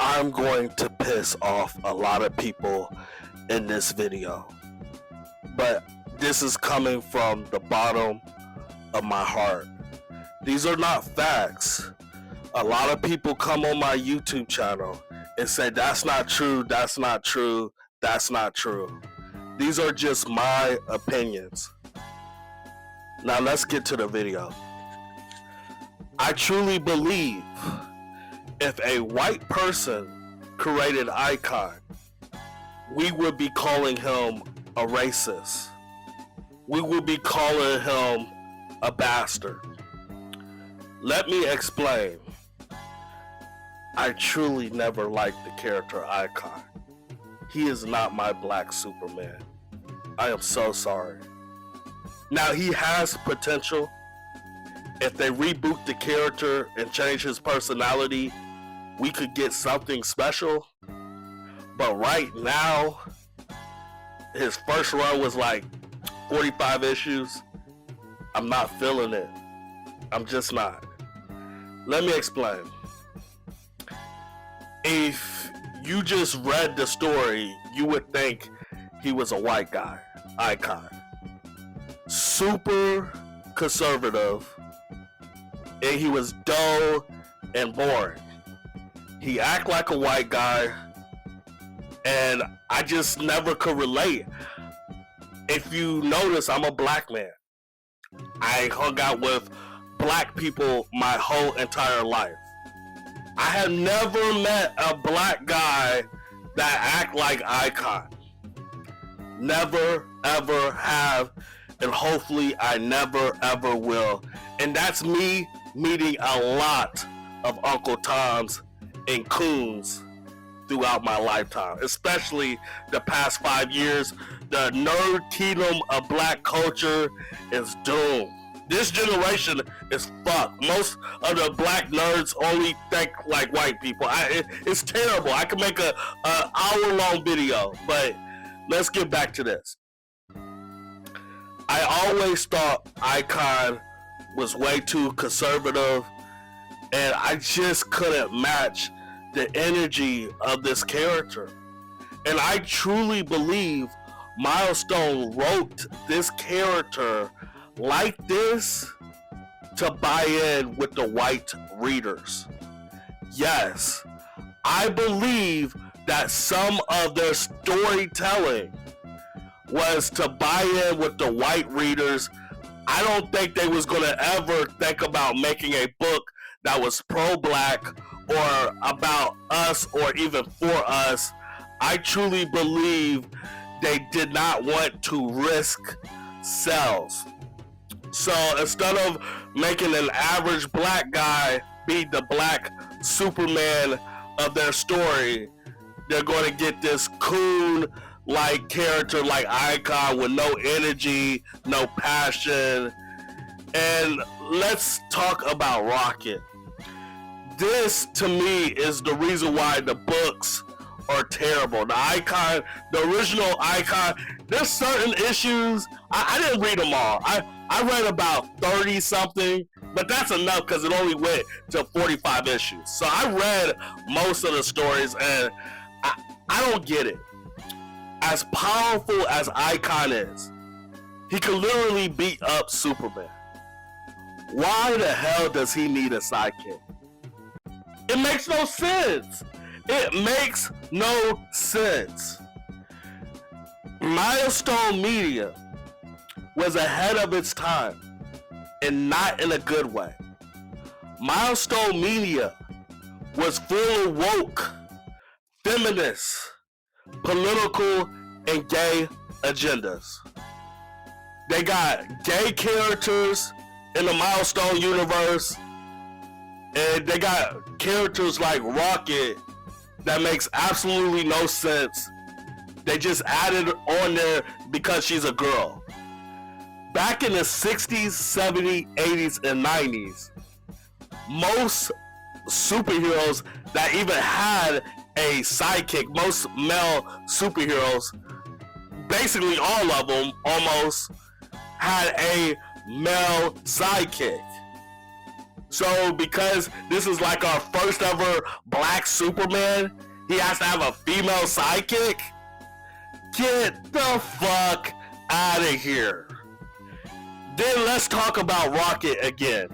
I'm going to piss off a lot of people in this video, but this is coming from the bottom of my heart. These are not facts. A lot of people come on my YouTube channel and say, that's not true, that's not true, that's not true. These are just my opinions. Now let's get to the video. I truly believe if a white person created Icon, we would be calling him a racist. We would be calling him a bastard. Let me explain. I truly never liked the character Icon. He is not my black Superman. I am so sorry. Now he has potential. If they reboot the character and change his personality, we could get something special. But right now, his first run was like 45 issues. I'm not feeling it. I'm just not. Let me explain. If you just read the story, you would think he was a white guy, Icon. Super conservative, and he was dull and boring. He act like a white guy, and I just never could relate. If you notice, I'm a black man. I hung out with black people my whole entire life. I have never met a black guy that act like Icon. Never, ever have, and hopefully I never, ever will. And that's me meeting a lot of Uncle Toms and Coons throughout my lifetime, especially the past 5 years. The nerd kingdom of black culture is doomed. This generation is fucked. Most of the black nerds only think like white people. It's terrible. I could make a hour-long video, but let's get back to this. I always thought Icon was way too conservative, and I just couldn't match the energy of this character. And I truly believe Milestone wrote this character like this to buy in with the white readers. Yes, I believe that some of their storytelling was to buy in with the white readers. I don't think they was gonna ever think about making a book that was pro-black or about us or even for us. I truly believe they did not want to risk sales. So instead of making an average black guy be the black Superman of their story, they're going to get this coon-like character like Icon with no energy, no passion. And let's talk about Rocket. This, to me, is the reason why the books are terrible. The Icon, the original Icon, there's certain issues, I didn't read them all. I read about 30 something, but that's enough because it only went to 45 issues. So I read most of the stories, and I don't get it. As powerful as Icon is, he could literally beat up Superman. Why the hell does he need a sidekick? It makes no sense. It makes no sense. Milestone Media was ahead of its time, and not in a good way. Milestone Media was full of woke, feminist, political, and gay agendas. They got gay characters in the Milestone universe, and they got characters like Rocket that makes absolutely no sense. They just added on there because she's a girl. Back in the 60s, 70s, 80s, and 90s, most superheroes that even had a sidekick, most male superheroes, basically all of them almost, had a male sidekick. So because this is like our first ever black Superman, he has to have a female sidekick? Get the fuck out of here. Then let's talk about Rocket again.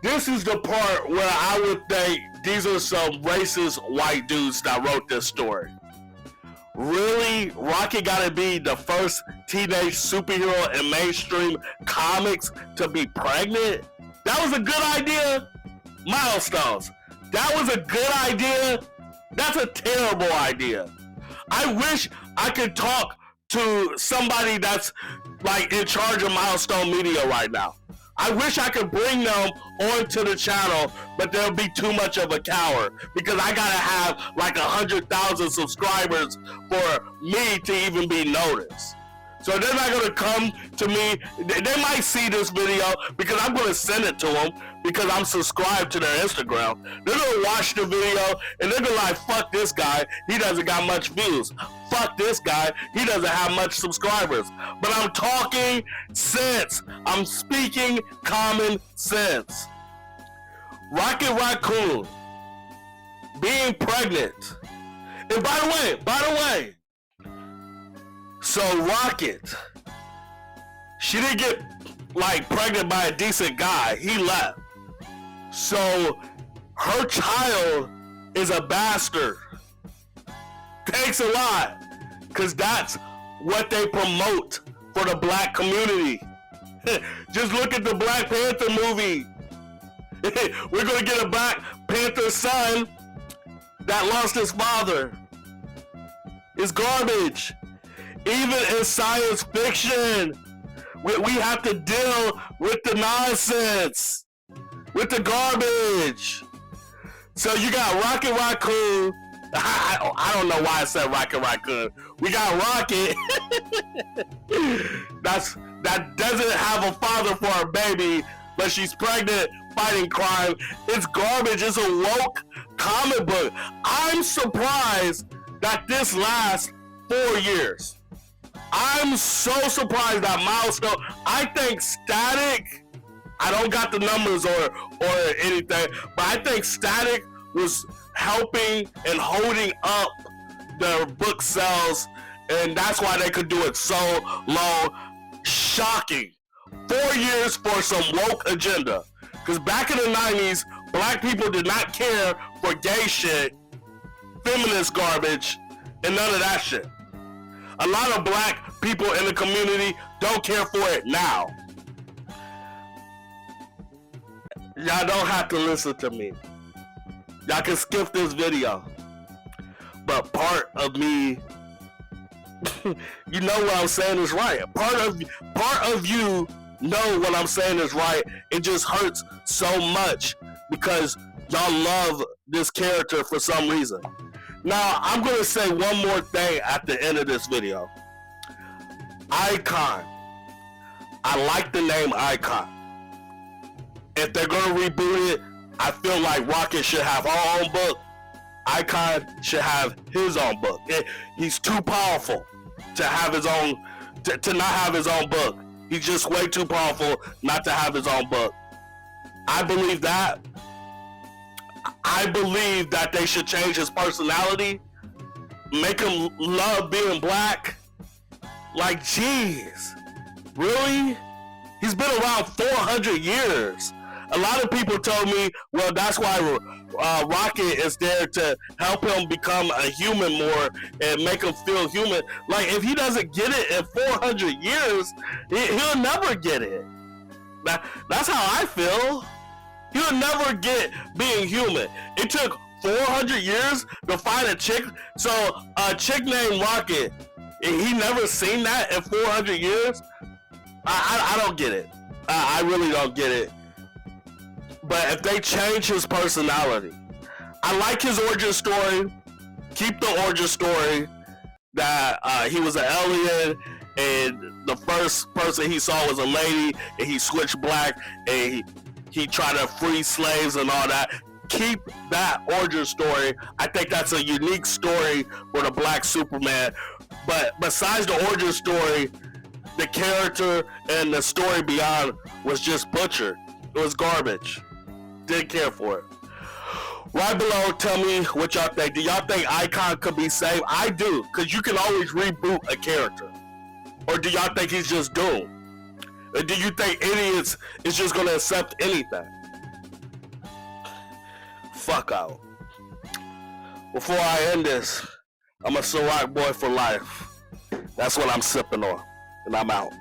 This is the part where I would think these are some racist white dudes that wrote this story. Really? Rocket gotta be the first teenage superhero in mainstream comics to be pregnant? That was a good idea? Milestones. That was a good idea? That's a terrible idea. I wish I could talk to somebody that's like in charge of Milestone Media right now. I wish I could bring them onto the channel, but they'll be too much of a coward because I gotta have like 100,000 subscribers for me to even be noticed. So they're not gonna come to me. They might see this video because I'm gonna send it to them because I'm subscribed to their Instagram. They're gonna watch the video and they're gonna like, fuck this guy, he doesn't got much views. Fuck this guy, he doesn't have much subscribers. But I'm talking sense. I'm speaking common sense. Rocket Raccoon being pregnant. And by the way, so Rocket, she didn't get like pregnant by a decent guy. He left. So her child is a bastard. Thanks a lot. Cause that's what they promote for the black community. Just look at the Black Panther movie. We're gonna get a Black Panther son that lost his father. It's garbage. Even in science fiction, we have to deal with the nonsense, with the garbage. So you got Rocket Raccoon. I don't know why I said Rocket Raccoon. We got Rocket. that doesn't have a father for her baby, but she's pregnant, fighting crime. It's garbage. It's a woke comic book. I'm surprised that this lasts 4 years. I'm so surprised that Milestone. I think Static, I don't got the numbers or anything, but I think Static was helping and holding up their book sales, and that's why they could do it so low. Shocking. 4 years for some woke agenda. Because back in the 90s, black people did not care for gay shit, feminist garbage, and none of that shit. A lot of black people in the community don't care for it now. Y'all don't have to listen to me. Y'all can skip this video. But part of me, you know what I'm saying is right. Part of you know what I'm saying is right. It just hurts so much because y'all love this character for some reason. Now, I'm going to say one more thing at the end of this video. Icon. I like the name Icon. If they're going to reboot it, I feel like Rocket should have her own book. Icon should have his own book. He's too powerful to have his own, to not have his own book. He's just way too powerful not to have his own book. I believe that. I believe that they should change his personality, make him love being black. Like, jeez, really? He's been around 400 years. A lot of people told me, well, that's why Rocket is there to help him become a human more and make him feel human. Like, if he doesn't get it in 400 years, he'll never get it. That's how I feel. He'll never get being human. It took 400 years to find a chick. So a chick named Rocket, he never seen that in 400 years? I don't get it. I really don't get it. But if they change his personality, I like his origin story. Keep the origin story that he was an alien and the first person he saw was a lady and he switched black and he tried to free slaves and all that. Keep that origin story. I think that's a unique story for the Black Superman. But besides the origin story, the character and the story beyond was just butchered. It was garbage. Didn't care for it. Right below, tell me what y'all think. Do y'all think Icon could be saved? I do, because you can always reboot a character. Or do y'all think he's just doomed? Or do you think idiots is just going to accept anything? Fuck out. Before I end this, I'm a Ciroc boy for life. That's what I'm sipping on. And I'm out.